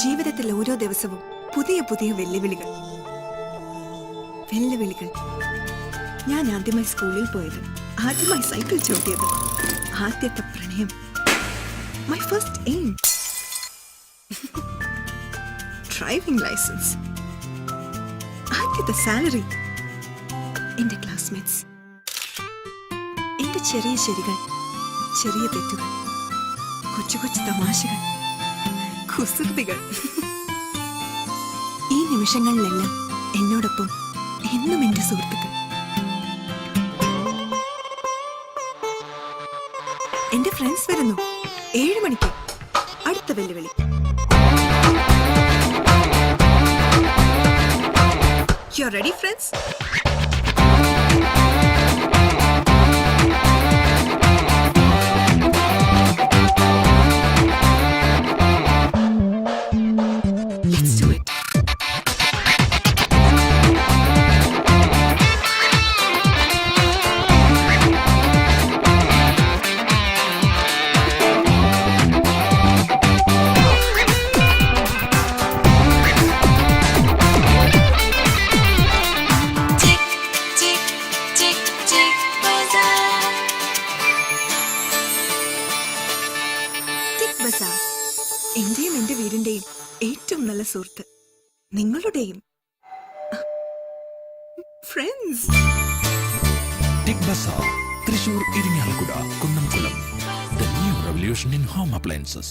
ജീവിതത്തിൽ ഓരോ ദിവസവും പുതിയ പുതിയ വെല്ലുവിളികൾ. ഞാൻ ആദ്യമായി സ്കൂളിൽ പോയത്, ആദ്യമായി സൈക്കിൾ ചവിട്ടിയത്, ആദ്യത്തെ പ്രണയം, my first aim, driving licence, ആദ്യത്തെ സാലറി, എന്റെ ക്ലാസ്മേറ്റ്സ്, എന്റെ ചെറിയ ശരികൾ, ചെറിയ തെറ്റുകൾ, കൊച്ചു കൊച്ചു തമാശകൾ, കുസൃതികൾ. ഈ നിമിഷങ്ങളിലെല്ലാം എന്നോടൊപ്പം എന്നും എന്റെ സുഹൃത്തുക്കൾ. എന്റെ ഫ്രണ്ട്സ് വരുന്നു 7 മണിക്ക്. അടുത്ത വെല്ലുവിളി. You are ready, friends? Let's do it. എന്റെയും എന്റെ വീടിന്റെയും ഏറ്റവും നല്ല സുഹൃത്ത്, നിങ്ങളുടെയും ഫ്രണ്ട്സ്. ടിക് ബസാർ, Thrissur, Irinjalakuda, Kunnamkulam. The new revolution in home appliances.